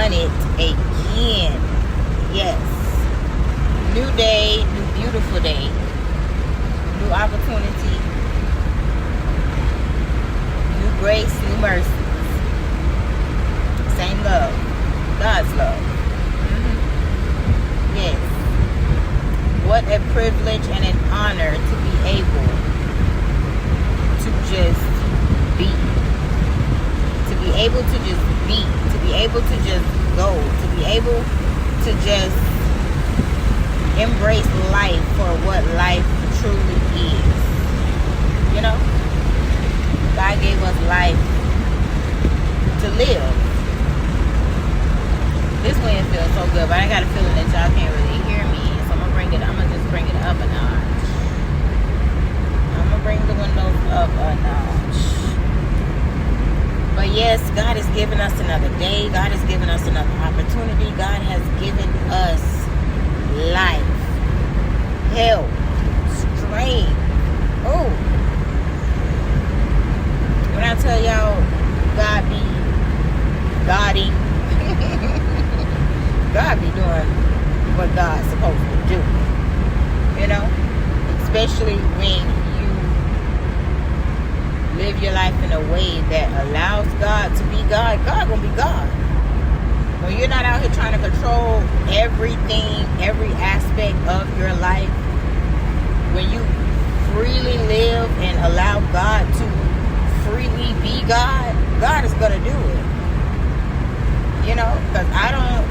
done it again. Yes. New day, new beautiful day. New opportunity. New grace, new mercy. Same love. God's love. Yes. What a privilege and an honor to be able to just be. To be able to just be. To be able to just go. To be able to just embrace life for what life truly is. You know? God gave us life to live. This wind feels so good, but I got a feeling that y'all can't really hear me. So I'm gonna just bring it up a notch. I'm gonna bring the windows up a notch. But yes, God has given us another day. God has given us another opportunity. God has given us life, health, strength. Oh, when I tell y'all, God be Godding. God be doing what God's supposed to do. You know? Especially when you live your life in a way that allows God to be God. God gonna be God. When you're not out here trying to control everything, every aspect of your life. When you freely live and allow God to freely be God, God is gonna do it. You know, because I don't,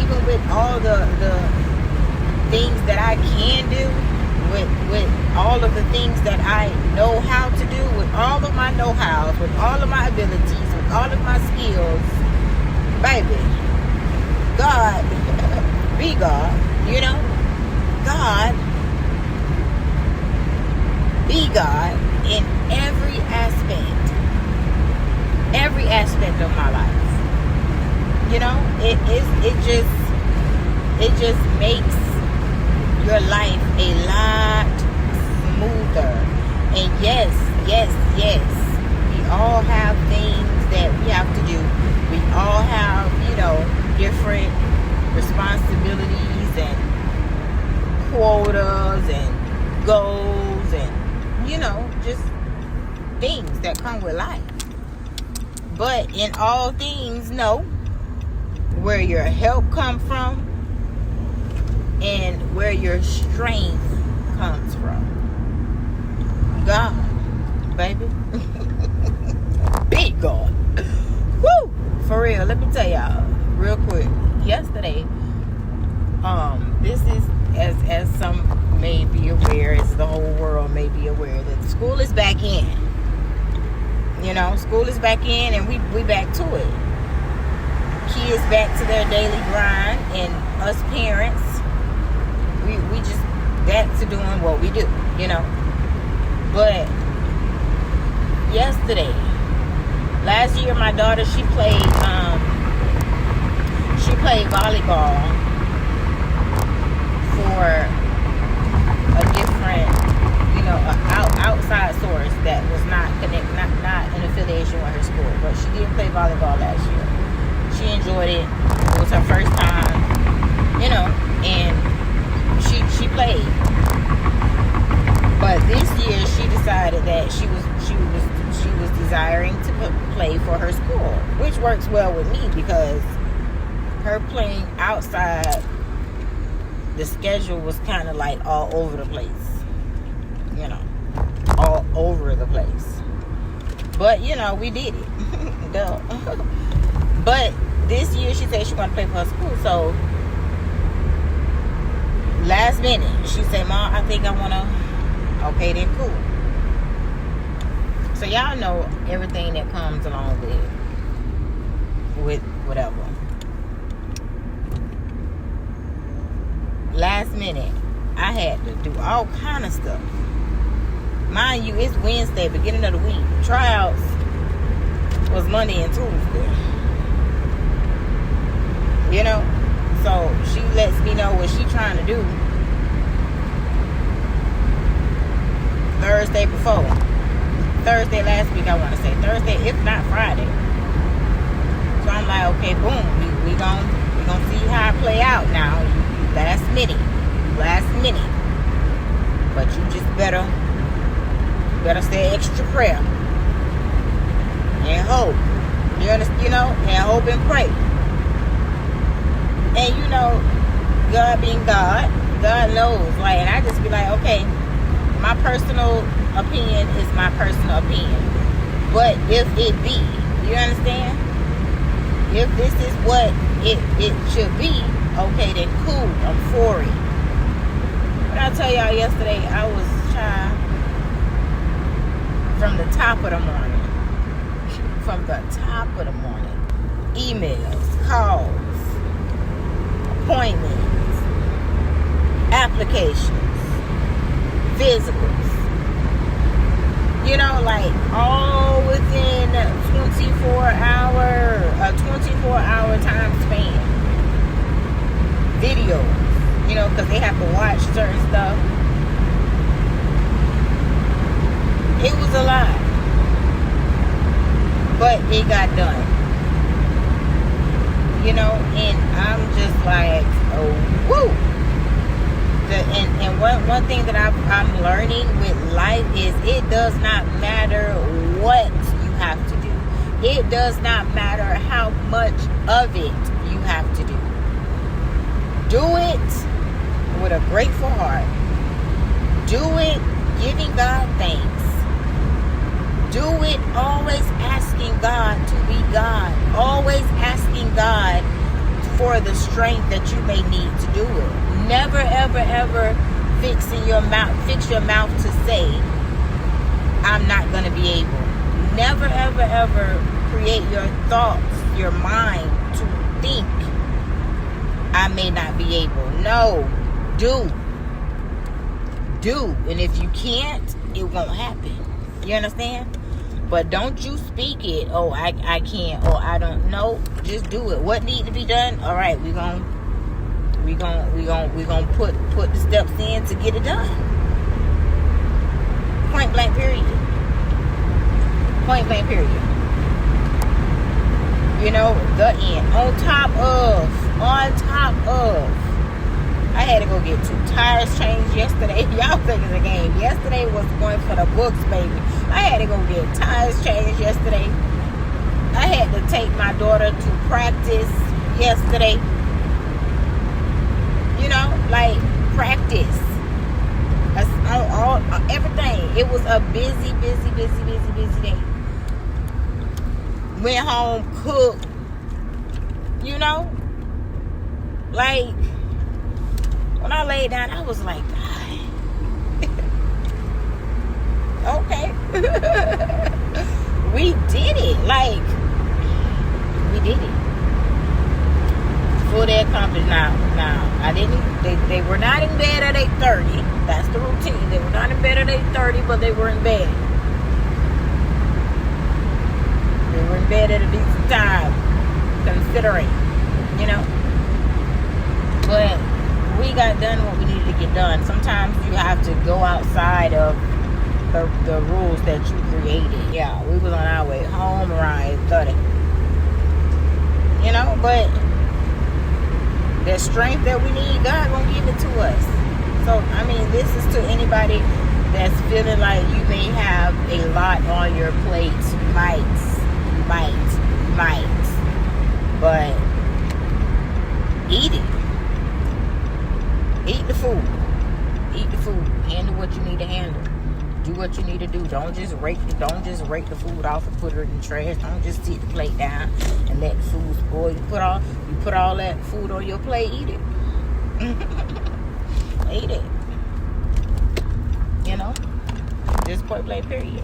even with all the things that I can do, with all of the things that I know how to do, with all of my know-hows, with all of my abilities, with all of my skills, baby, God, be God, you know, God, be God in every aspect of my life. You know, it just makes your life a lot smoother. And yes, we all have things that we have to do. We all have, you know, different responsibilities and quotas and goals and, you know, just things that come with life. But in all things, know where your help comes from and where your strength comes from. God, baby. Big God. Woo! For real, let me tell y'all real quick. Yesterday, this is as some may be aware, as the whole world may be aware, that school is back in. You know, school is back in and we back to it. Kids back to their daily grind, and us parents, we just back to doing what we do, you know. But last year my daughter, she played volleyball for a different, you know, outside source that was not in affiliation with her school, but she did play volleyball last year. She enjoyed it. It was her first time, you know, and she played. But this year she decided that she was desiring to play for her school, which works well with me because her playing outside, the schedule was kind of like all over the place, you know, all over the place. But you know, we did it. Duh. But this year she said she wanted to play for her school, so last minute she said, "Mom, I think I want to." Okay, then cool. So y'all know everything that comes along with whatever. Last minute, I had to do all kind of stuff. Mind you, it's Wednesday, beginning of the week. Tryouts was Monday and Tuesday. You know? So she lets me know what she's trying to do Thursday last week, I want to say. Thursday, if not Friday. So I'm like, okay, boom. we gonna see how it play out now. Last minute. But you just better say extra prayer and hope. You understand? You know, and hope and pray. And you know, God being God, God knows. Like, and I just be like, okay, my personal opinion is my personal opinion. But if it be, you understand? If this is what it should be, okay, then cool, I'm for it. But I tell y'all yesterday, I was trying from the top of the morning. Emails, calls, appointments, applications, physicals. You know, like all within a 24-hour time span. Videos, you know, because they have to watch certain stuff. It was a lot. But it got done. You know, and I'm just like, oh, woo. And one thing that I'm learning with life is it does not matter what you have to do. It does not matter how much of it you have to do. Do it with a grateful heart. Do it giving God thanks. Do it always asking God to be God. Always asking God for the strength that you may need to do it. Never, ever, ever fix your mouth to say, I'm not going to be able. Never, ever, ever create your thoughts, your mind to think, I may not be able. No, do. And if you can't, it won't happen. You understand? But don't you speak it. Oh, I can't. Oh, I don't know. Just do it. What needs to be done? All right, we gonna put the steps in to get it done. Point blank period. You know, the end. On top of, I had to go get 2 tires changed yesterday. Y'all think it's a game. Yesterday was going for the books, baby. I had to go get tires changed yesterday. I had to take my daughter to practice yesterday. You know, like practice. Everything. It was a busy day. Went home, cooked. You know? Like, when I laid down, I was like, God. Okay. We did it. Like, we did it. Fully accomplished. Now, I didn't, they were not in bed at 8:30. That's the routine. They were not in bed at 8:30, but they were in bed. They were in bed at a decent time, considering, you know. But we got done what we needed to get done. Sometimes you have to go outside of the rules that you created. Yeah, we was on our way home around 8:30. You know, but the strength that we need, God gonna give it to us. So, I mean, this is to anybody that's feeling like you may have a lot on your plate. You might. But eat it. Eat the food. Handle what you need to handle. Do what you need to do. Don't just rake the food off and put it in the trash. Don't just sit the plate down and let the food spoil. You put all that food on your plate, eat it. Eat it. You know? Just point blank period.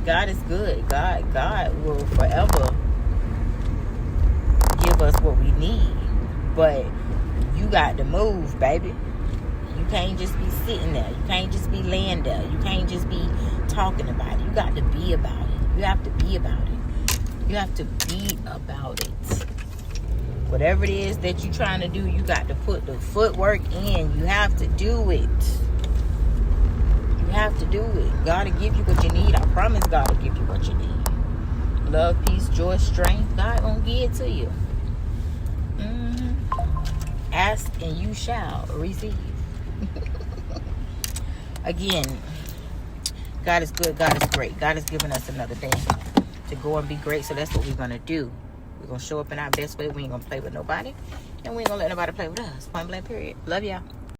God is good. God will forever give us what we need. But you got to move, baby. You can't just be sitting there. You can't just be laying there. You can't just be talking about it. You got to be about it. You have to be about it. You have to be about it. Whatever it is that you're trying to do, you got to put the footwork in. You have to do it. You have to do it. God will give you what you need. I promise God will give you what you need. love, peace, joy, strength. God gonna give it to you. Ask and you shall receive. Again, God is good. God is great. God has given us another day to go and be great. So that's what we're gonna do. We're gonna show up in our best way. We ain't gonna play with nobody, and we ain't gonna let nobody play with us. Point blank, period. Love y'all.